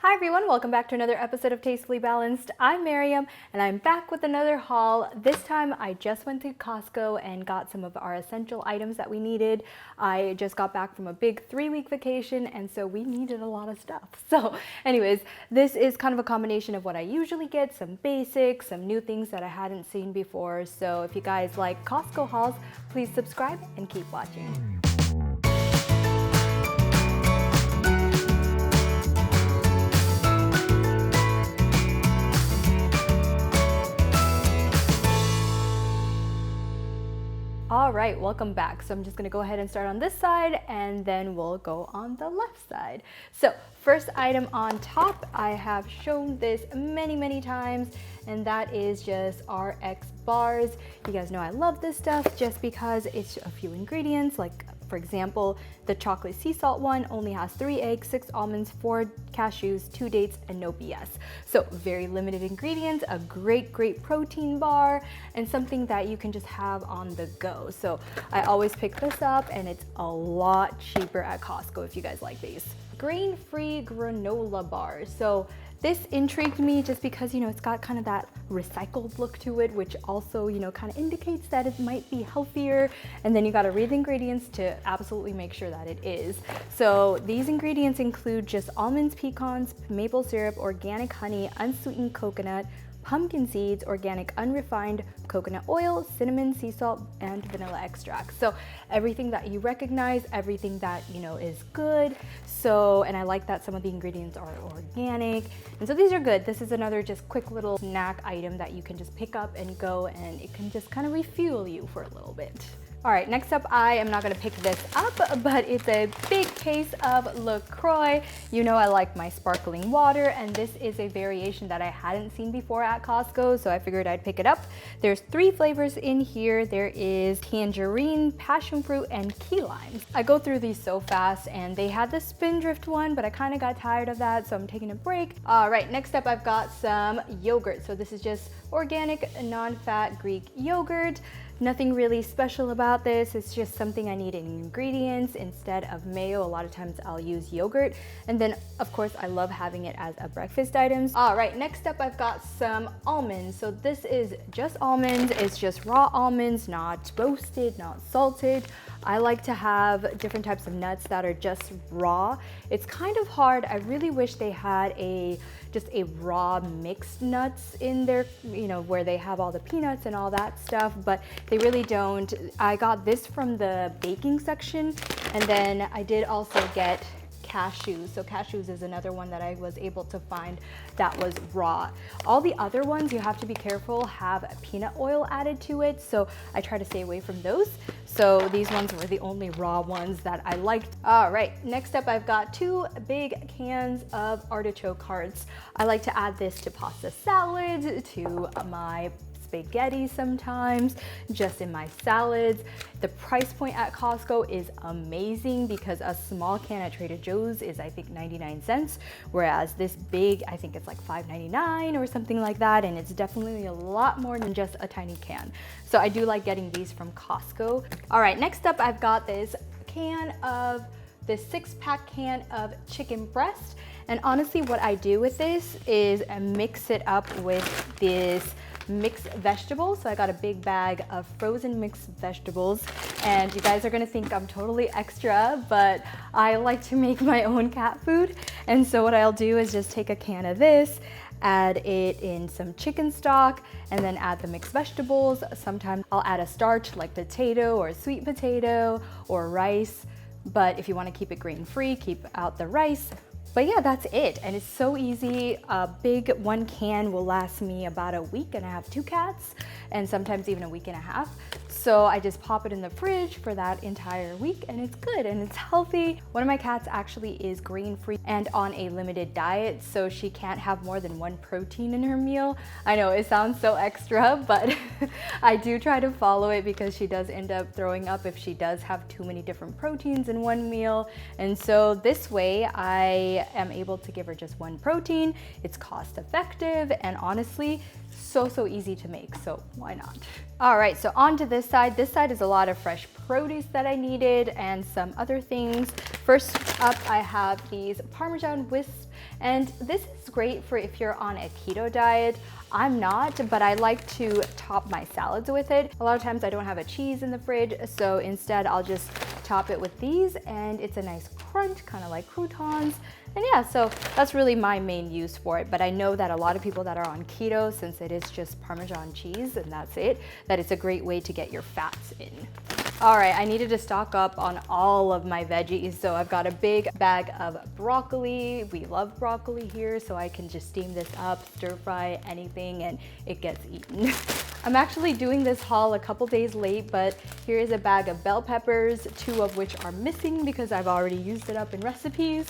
Hi everyone, welcome back to another episode of Tastefully Balanced. I'm Miriam and I'm back with another haul. This time I just went to Costco and got some of our essential items that we needed. I just got back from a big 3-week vacation and so we needed a lot of stuff. So anyways, this is kind of a combination of what I usually get, some basics, some new things that I hadn't seen before. So if you guys like Costco hauls, please subscribe and keep watching. All right, welcome back. So I'm just gonna go ahead and start on this side and then we'll go on the left side. So first item on top, I have shown this many times, and that is just RX bars. You guys know I love this stuff just because it's a few ingredients. Like for example, the chocolate sea salt one only has 3 eggs, 6 almonds, 4 cashews, 2 dates, and no BS. So very limited ingredients, a great protein bar, and something that you can just have on the go. So I always pick this up and it's a lot cheaper at Costco if you guys like these. Grain-free granola bars. So this intrigued me just because, you know, it's got kind of that recycled look to it, which also, you know, kind of indicates that it might be healthier. And then you got to read the ingredients to absolutely make sure that it is. So these ingredients include just almonds, pecans, maple syrup, organic honey, unsweetened coconut, pumpkin seeds, organic unrefined coconut oil, cinnamon, sea salt, and vanilla extract. So everything that you recognize, everything that you know is good. So, and I like that some of the ingredients are organic. And so these are good. This is another just quick little snack item that you can just pick up and go, and it can just kind of refuel you for a little bit. All right, next up, I am not gonna pick this up, but it's a big case of LaCroix. You know I like my sparkling water, and this is a variation that I hadn't seen before at Costco, so I figured I'd pick it up. There's 3 flavors in here. There is tangerine, passion fruit, and key lime. I go through these so fast, and they had the spindrift one, but I kind of got tired of that, so I'm taking a break. All right, next up, I've got some yogurt. So this is just organic, non-fat Greek yogurt. Nothing really special about this. It's just something I need in ingredients instead of mayo. A lot of times I'll use yogurt. And then of course I love having it as a breakfast item. All right, next up I've got some almonds. So this is just almonds. It's just raw almonds, not roasted, not salted. I like to have different types of nuts that are just raw. It's kind of hard. I really wish they had just a raw mixed nuts in there, you know, where they have all the peanuts and all that stuff, but they really don't. I got this from the baking section, and then I did also get cashews. So cashews is another one that I was able to find that was raw. All the other ones, you have to be careful, have peanut oil added to it, so I try to stay away from those. So these ones were the only raw ones that I liked. All right, next up I've got 2 big cans of Artichoke Hearts. I like to add this to pasta salads, to my spaghetti sometimes, just in my salads. The price point at Costco is amazing because a small can at Trader Joe's is I think 99 cents, whereas this big, I think it's like $5.99 or something like that, and it's definitely a lot more than just a tiny can. So I do like getting these from Costco. All right, next up I've got this 6-pack can of chicken breast, and honestly what I do with this is mix it up with this mixed vegetables. So I got a big bag of frozen mixed vegetables, and you guys are gonna think I'm totally extra, but I like to make my own cat food. And so what I'll do is just take a can of this, add it in some chicken stock, and then add the mixed vegetables. Sometimes I'll add a starch like potato or sweet potato or rice, but if you want to keep it grain-free, keep out the rice. But yeah, that's it, and it's so easy. A big 1 can will last me about a week, and I have 2 cats, and sometimes even a week and a half. So I just pop it in the fridge for that entire week, and it's good and it's healthy. One of my cats actually is grain-free and on a limited diet, so she can't have more than 1 protein in her meal. I know it sounds so extra, but I do try to follow it because she does end up throwing up if she does have too many different proteins in one meal. And so this way I am able to give her just 1 protein. It's cost effective and honestly so easy to make, so why not? All right, so on to this side. This side is a lot of fresh produce that I needed and some other things. First up, I have these Parmesan Whisks, and this is great for if you're on a keto diet. I'm not, but I like to top my salads with it. A lot of times I don't have a cheese in the fridge, so instead I'll just top it with these, and it's a nice crunch, kind of like croutons. And yeah, so that's really my main use for it. But I know that a lot of people that are on keto, since it is just Parmesan cheese and that's it, that it's a great way to get your fats in. All right, I needed to stock up on all of my veggies. So I've got a big bag of broccoli. We love broccoli here, so I can just steam this up, stir fry anything, and it gets eaten. I'm actually doing this haul a couple days late, but here is a bag of bell peppers, 2 of which are missing because I've already used it up in recipes.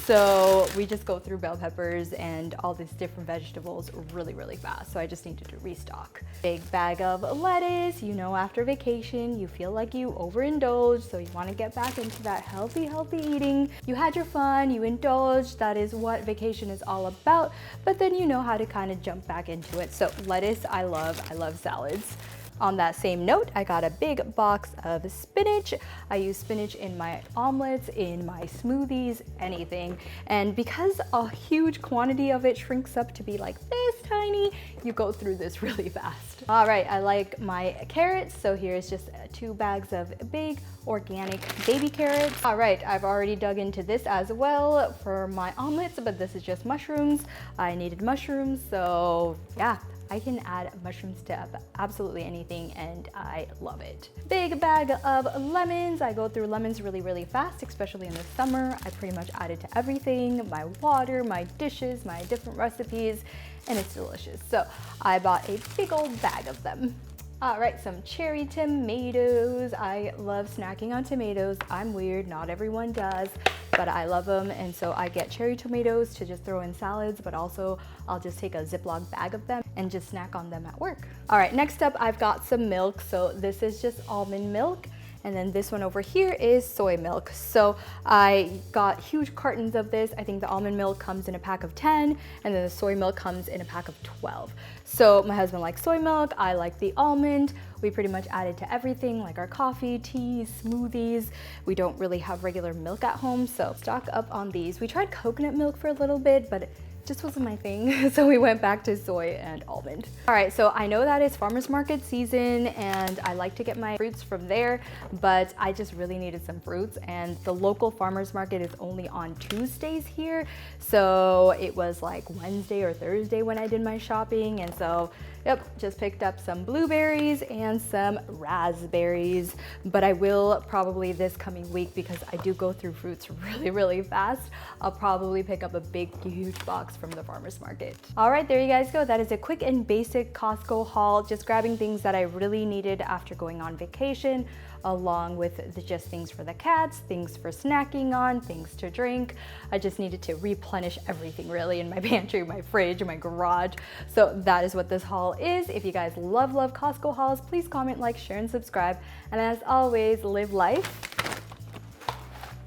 So we just go through bell peppers and all these different vegetables really, really fast. So I just needed to restock. Big bag of lettuce. You know, after vacation, you feel like you overindulge, so you want to get back into that healthy eating. You had your fun, you indulged. That is what vacation is all about. But then you know how to kind of jump back into it. So lettuce, I love salads. On that same note, I got a big box of spinach. I use spinach in my omelets, in my smoothies, anything. And because a huge quantity of it shrinks up to be like this tiny, you go through this really fast. All right, I like my carrots, so here's just 2 bags of big organic baby carrots. All right, I've already dug into this as well for my omelets, but this is just mushrooms. I needed mushrooms, so yeah. I can add mushrooms to absolutely anything, and I love it. Big bag of lemons. I go through lemons really fast, especially in the summer. I pretty much add it to everything, my water, my dishes, my different recipes, and it's delicious. So I bought a big old bag of them. All right, some cherry tomatoes. I love snacking on tomatoes. I'm weird, not everyone does, but I love them. And so I get cherry tomatoes to just throw in salads, but also I'll just take a Ziploc bag of them and just snack on them at work. All right, next up, I've got some milk. So this is just almond milk. And then this one over here is soy milk. So I got huge cartons of this. I think the almond milk comes in a pack of 10, and then the soy milk comes in a pack of 12. So my husband likes soy milk, I like the almond. We pretty much add it to everything, like our coffee, tea, smoothies. We don't really have regular milk at home, so stock up on these. We tried coconut milk for a little bit, but just wasn't my thing, so we went back to soy and almond. All right, so I know that it's farmers market season and I like to get my fruits from there, but I just really needed some fruits, and the local farmers market is only on Tuesdays here, so it was like Wednesday or Thursday when I did my shopping, and so yep, just picked up some blueberries and some raspberries, but I will probably this coming week, because I do go through fruits really fast, I'll probably pick up a big, huge box from the farmer's market. All right, there you guys go. That is a quick and basic Costco haul, just grabbing things that I really needed after going on vacation, along with just things for the cats, things for snacking on, things to drink. I just needed to replenish everything really in my pantry, my fridge, my garage. So that is what this haul is. If you guys love Costco hauls, please comment, like, share, and subscribe. And as always, live life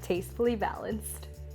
tastefully balanced.